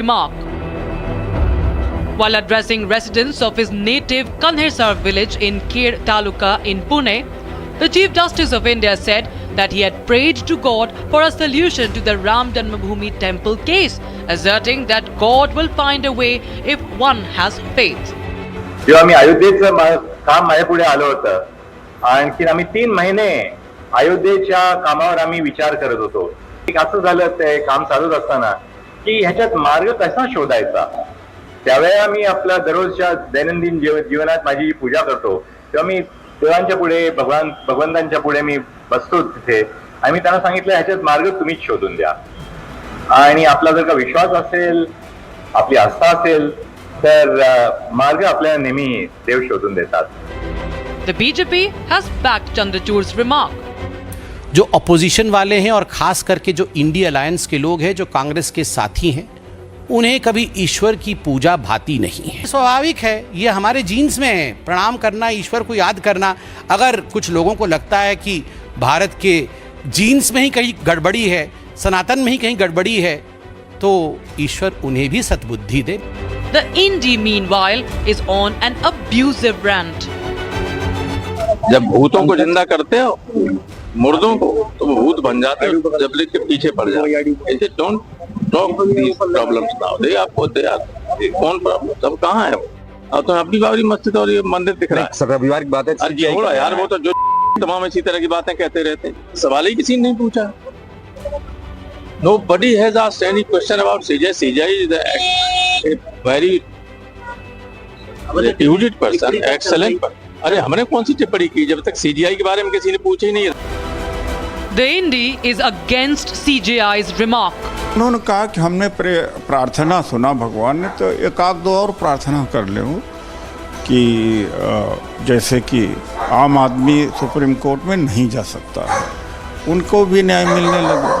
remark. While addressing residents of his native Kanhirsar village in Kher Taluka in Pune, the Chief Justice of India said that he had prayed to God for a solution to the Ram Janmabhoomi temple case, asserting that God will find a way if one has faith. जेव्हा मी अयोध्येचं काम माझ्या पुढे आलं होतं, आणखी आम्ही 3 महिने अयोध्येच्या कामावर आम्ही विचार करत होतो. असं झालं ते काम चालूच असताना की ह्याच्यात मार्ग कसा शोधायचा. त्यावेळेला मी आपल्या दररोजच्या दैनंदिन जीवनात माझी जी पूजा करतो तेव्हा मी देवांच्या पुढे भगवंतांच्या पुढे मी बसतो तिथे आणि मी त्यांना सांगितलं ह्याच्यात मार्ग तुम्हीच शोधून द्या. आणि आपला जर का विश्वास असेल, आपली आस्था असेल तर मार्ग आपल्याला नेहमी देव शोधून देतात. The BJP has backed Chandrachud's remark. जो अपोजिशन वाले हैं और खास करके जो इंडी अलायंस के लोग हैं, जो कांग्रेस के साथी हैं, उन्हें कभी ईश्वर की पूजा भाती नहीं है. स्वाभाविक है, ये हमारे जीन्स में है, प्रणाम करना, ईश्वर को याद करना. अगर कुछ लोगों को लगता है कि भारत के जीन्स में ही कहीं गड़बड़ी है, सनातन में ही कहीं गड़बड़ी है, तो ईश्वर उन्हें भी सद्बुद्धि दे. The Indi, meanwhile, is on an abusive rant. जब भूतों को जिंदा करते हो, मुर्दों को, तो वो भूत बन जाते हैं, जब के पीछे पड़ जाते. ऐसे don't talk these problems now. दे आपको दे कौन प्रॉब्लम, सब कहाँ है. अब तो अपनी बाबरी मस्जिद और ये मंदिर दिख रहा है. सर रविवार की बात है. अरे छोड़ो यार, वो तो जो तमाम इसी तरह की बातें कहते रहते हैं. सवाल ही किसी ने नहीं पूछा. Nobody has asked any question about CJI. CJI is a very erudite person, excellent person. अरे हमने कौन सी टिप्पणी की जब तक CJI के बारे में किसी ने पूछा ही नहीं. The Indi is against CJI's remark. उन्होंने कहा कि हमने प्रार्थना सुना भगवान ने, तो एक आध दो और प्रार्थना कर ले कि जैसे कि आम आदमी सुप्रीम कोर्ट में नहीं जा सकता है, उनको भी न्याय मिलने लगे.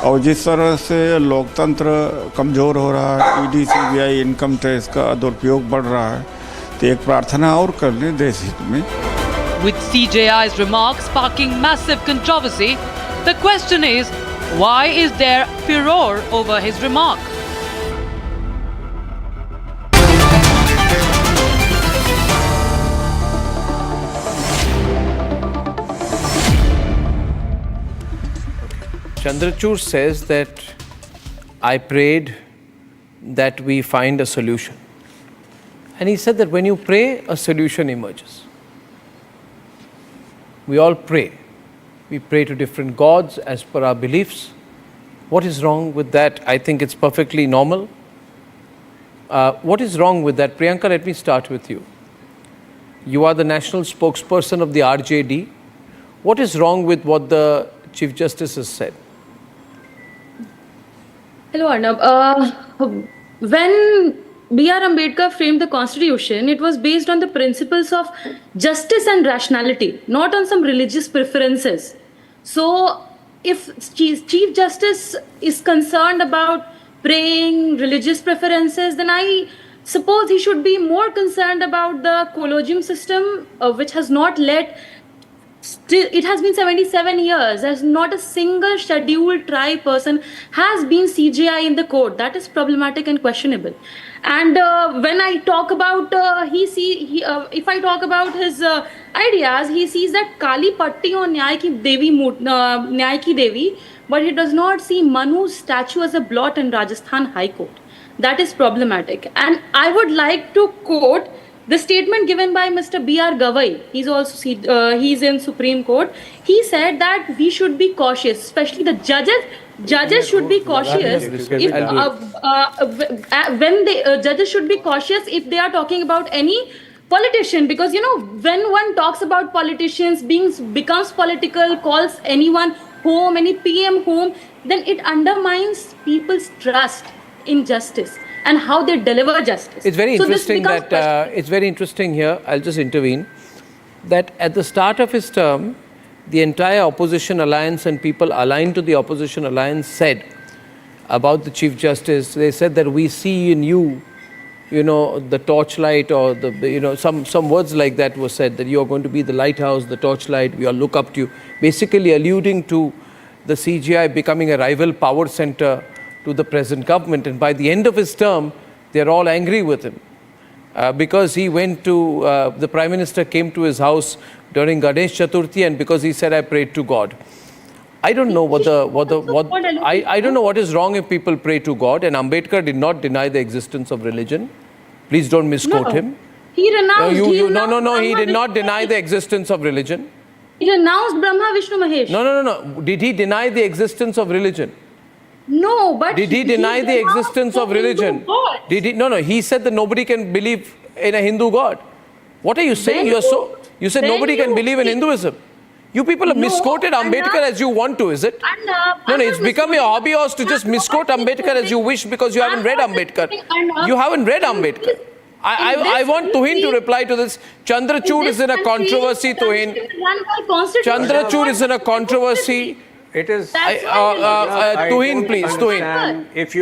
और जिस तरह से लोकतंत्र कमज़ोर हो रहा है, ईडी CBI इनकम टैक्स का दुरुपयोग बढ़ रहा है, तो एक प्रार्थना और कर लें देश हित में. With CJI's remarks sparking massive controversy, the question is, why is there furor over his remark? Chandrachud says that I prayed that we find a solution. And he said that when you pray, a solution emerges. We all pray. We pray to different gods as per our beliefs. What is wrong with that? I think it's perfectly normal. What is wrong with that? Priyanka, let me start with you. You are the national spokesperson of the RJD. What is wrong with what the Chief Justice has said? Hello, Arnab. When B.R. Ambedkar framed the Constitution, it was based on the principles of justice and rationality, not on some religious preferences. So, if Chief Justice is concerned about praying, religious preferences, then I suppose he should be more concerned about the collogium system, which has not led. Still, it has been 77 years. There's not a single scheduled tribe person has been CJI in the court. That is problematic and questionable. And when I talk about if I talk about his ideas, he sees that Kali Patti or Nyay ki Devi, but he does not see Manu's statue as a blot in Rajasthan High Court. That is problematic. And I would like to quote the statement given by Mr. B.R. Gavai. He's in Supreme Court. He said that we should be cautious, especially the judges. Judges should be cautious judges should be cautious if they are talking about any politician, because when one talks about politicians, becomes political, calls anyone home, any PM home, then it undermines people's trust in justice and how they deliver justice. It's very interesting it's very interesting here. I'll just intervene. That at the start of his term, the entire opposition alliance and people aligned to the opposition alliance said about the Chief Justice, they said that we see in you, the torchlight, or some words like that were said, that you are going to be the lighthouse, the torchlight, we all look up to you, basically alluding to the CJI becoming a rival power center to the present government. And by the end of his term, they're all angry with him because he went to, the Prime Minister came to his house during Ganesh Chaturthi, and because he said, I prayed to God. I don't know I don't know what is wrong if people pray to God, and Ambedkar did not deny the existence of religion. Please don't misquote him. He renounced. He did not deny the existence of religion. He renounced Brahma, Vishnu, Mahesh. No. Did he deny the existence of religion? No, but did he deny the existence of religion? Did he? No. He said that nobody can believe in a Hindu God. What are you saying? You said nobody can believe in Hinduism. You people have misquoted Ambedkar as you want to, is it? No, it's become your hobby horse to just misquote Ambedkar as you wish because you haven't read Ambedkar. You haven't read Ambedkar. I want Tuhin to reply to this. Chandrachud is in a controversy, Tuhin. Chandrachud is in a controversy. It is. Tuhin, please, Tuhin. If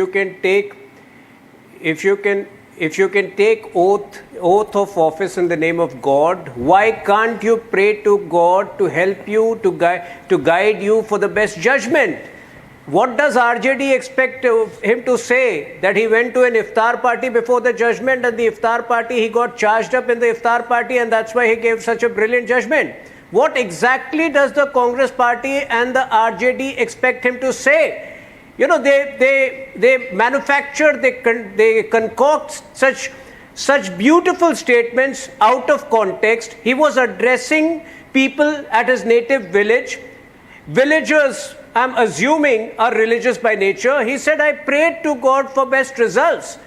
you can take oath of office in the name of God, why can't you pray to God to help you, to guide you for the best judgment? What does RJD expect him to say? That he went to an iftar party before the judgment, and the iftar party, he got charged up in the iftar party, and that's why he gave such a brilliant judgment. What exactly does the Congress party and the RJD expect him to say? You know, they manufacture, they concoct such beautiful statements out of context. He was addressing people at his native village. Villagers, I'm assuming, are religious by nature. He said, I prayed to God for best results.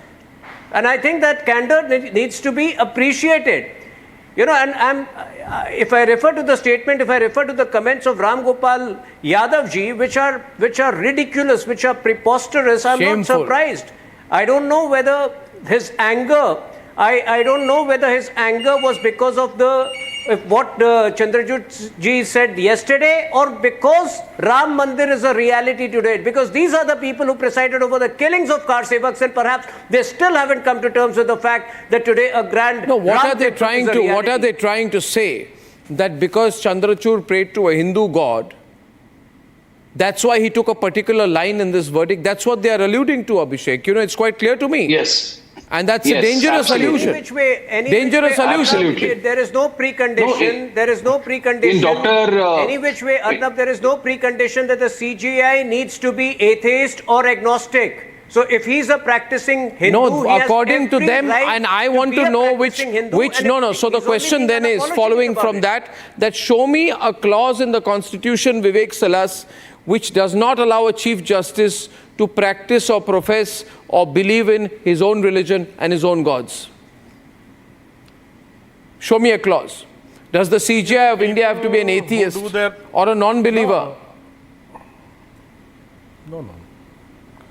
And I think that candor needs to be appreciated. You know, and if I refer to the statement, if I refer to the comments of Ram Gopal Yadav ji, which are ridiculous, which are preposterous, I'm not surprised. I don't know whether his anger, I don't know whether his anger was because of what Chandrachud ji said yesterday, or because Ram Mandir is a reality today. Because these are the people who presided over the killings of Kar Sevaks, and perhaps they still haven't come to terms with the fact that today a grand. No, what are they trying to say? That because Chandrachud prayed to a Hindu god, that's why he took a particular line in this verdict. That's what they are alluding to, Abhishek. You know, it's quite clear to me. Yes. And that's a dangerous allusion. Dangerous allusion. There is no precondition. There is no precondition. In Dr. Any which way, Arnab, there is no precondition that the CJI needs to be atheist or agnostic. So if he's a practicing Hindu, according to them, and I want to know which. So the question then is, following from that show me a clause in the Constitution, Vivek Salas, which does not allow a Chief Justice to practice or profess or believe in his own religion and his own gods. Show me a clause. Does the CJI of India have to be an atheist or a non-believer? No.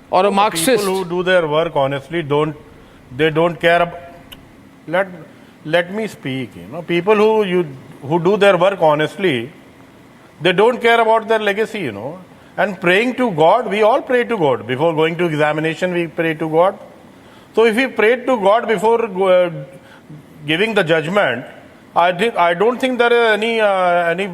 Or a Marxist? People who do their work honestly don't care about... Let me speak. You know, people who do their work honestly, they don't care about their legacy, you know. And praying to God, we all pray to God. Before going to examination, we pray to God. So if we prayed to God before giving the judgment, I don't think there is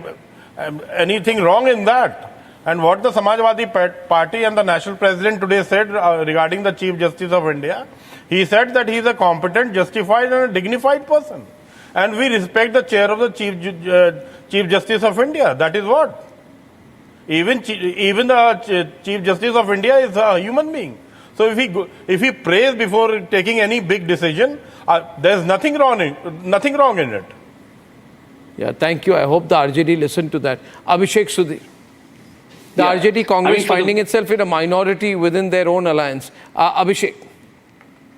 anything wrong in that. And what the Samajwadi Party and the National President today said regarding the Chief Justice of India, he said that he is a competent, justified and a dignified person. And we respect the chair of the Chief Justice of India. That is what. Even the Chief Justice of India is a human being. So if he prays before taking any big decision, there is nothing wrong in it. Yeah, thank you. I hope the RJD listened to that. Abhishek Sudhir. The RJD Congress finding itself in a minority within their own alliance. Abhishek.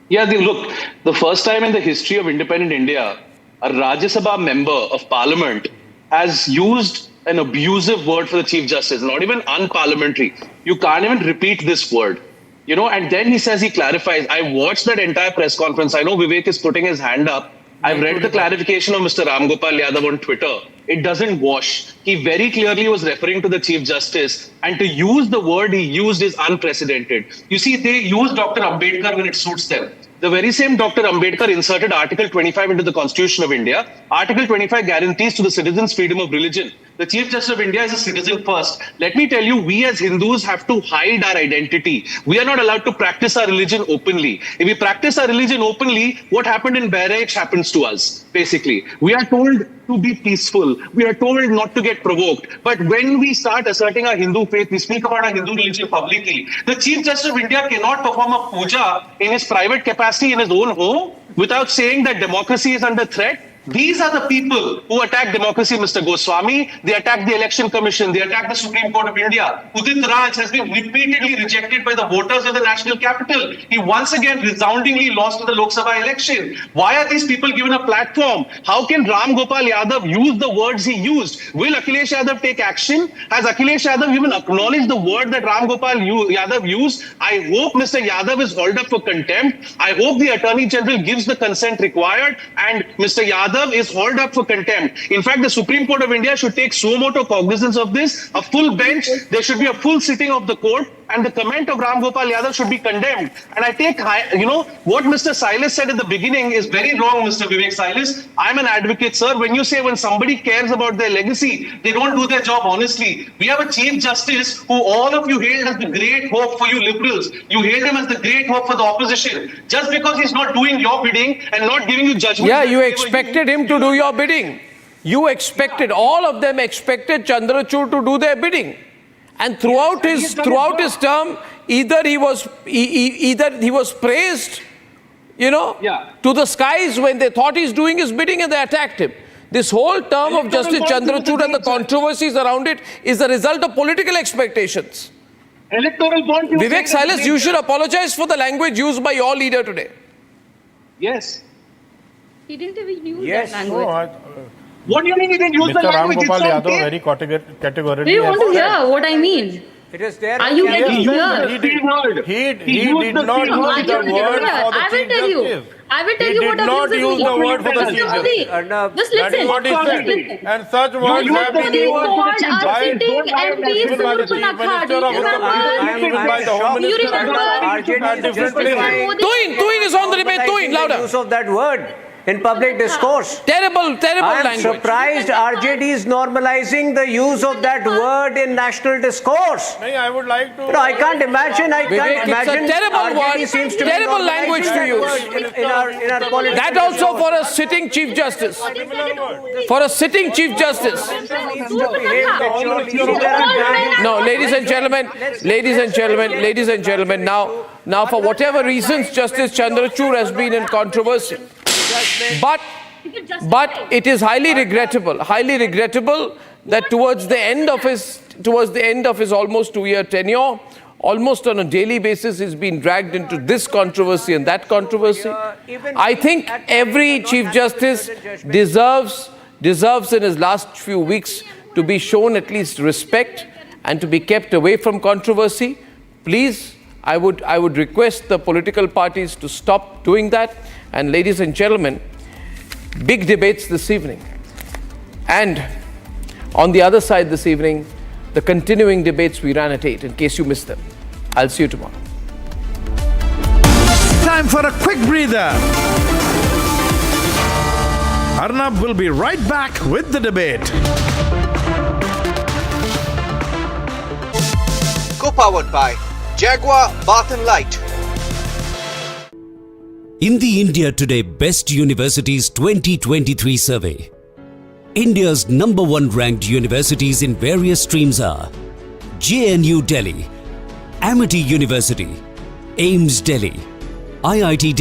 Yeah, look, the first time in the history of independent India, a Rajya Sabha member of parliament has used an abusive word for the Chief Justice, not even unparliamentary. You can't even repeat this word. You know, and then he says, he clarifies. I watched that entire press conference. I know Vivek is putting his hand up. I've read the clarification of Mr. Ram Gopal Yadav on Twitter. It doesn't wash. He very clearly was referring to the Chief Justice, and to use the word he used is unprecedented. You see, they use Dr. Ambedkar when it suits them. The very same Dr. Ambedkar inserted Article 25 into the Constitution of India. Article 25 guarantees to the citizens freedom of religion. The Chief Justice of India is a citizen first. Let me tell you, we as Hindus have to hide our identity. We are not allowed to practice our religion openly. If we practice our religion openly, what happened in Bahrain happens to us, basically. We are told to be peaceful. We are told not to get provoked. But when we start asserting our Hindu faith, we speak about our Hindu religion publicly. The Chief Justice of India cannot perform a puja in his private capacity in his own home without saying that democracy is under threat. These are the people who attack democracy, Mr. Goswami. They attack the Election Commission. They attack the Supreme Court of India. Udit Raj has been repeatedly rejected by the voters of the national capital. He once again resoundingly lost in the Lok Sabha election. Why are these people given a platform? How can Ram Gopal Yadav use the words he used? Will Akhilesh Yadav take action? Has Akhilesh Yadav even acknowledged the word that Ram Gopal Yadav used? I hope Mr. Yadav is hauled up for contempt. I hope the Attorney General gives the consent required and Mr. Yadav is hauled up for contempt. In fact, the Supreme Court of India should take suo moto cognizance of this, a full bench. There should be a full sitting of the court, and the comment of Ram Gopal Yadav should be condemned. And I take, what Mr. Silas said at the beginning is very wrong, Mr. Vivek Silas. I'm an advocate, sir. When you say when somebody cares about their legacy, they don't do their job honestly. We have a Chief Justice who all of you hailed as the great hope for you liberals. You hailed him as the great hope for the opposition. Just because he's not doing your bidding and not giving you judgment. Yeah, you expected him to do your bidding. You expected, all of them expected Chandrachud to do their bidding. And throughout his term, either he was praised, to the skies when they thought he's doing his bidding and they attacked him. This whole term of Justice Chandrachud and the controversies around it is the result of political expectations. Electoral bond. Vivek Silas, you should apologize for the language used by your leader today. Yes. He didn't even use that language. No, what do you mean he didn't use Mr. the language? Ram Gopal Yadav very categorically. Do you want to hear what I mean? It is there. Are you getting here? He did not use the word for the Chief Justice. I will tell you what He did not use the word for the Chief Justice. Arnab, Just That is listen. what he said. And such words have been used by the Home Minister and different places. Tuin is on the debate. Tuin, louder. Use of that word in public discourse. Terrible I am language. surprised RJD is normalizing the use of that word in national discourse. I would like to. No, I can't imagine. Vivek, it's a terrible RJD word, seems to be terrible language to normalizing use. in our politics. That also for a sitting Chief Justice. For a sitting Chief Justice. No, ladies and gentlemen, now for whatever reasons, Justice Chandrachud has been in controversy. But it is highly regrettable that towards the end of his almost 2-year tenure, almost on a daily basis, he's been dragged into this controversy and that controversy. I think every Chief Justice deserves in his last few weeks to be shown at least respect and to be kept away from controversy. Please, I would request the political parties to stop doing that. And ladies and gentlemen, big debates this evening. And on the other side this evening, the continuing debates we ran at 8, in case you missed them. I'll see you tomorrow. Time for a quick breather. Arnab will be right back with the debate. Co-powered by Jaguar Bath and Light. In the India Today Best Universities 2023 survey, India's #1 ranked universities in various streams are JNU Delhi, Amity University, AIIMS Delhi, IIT Delhi,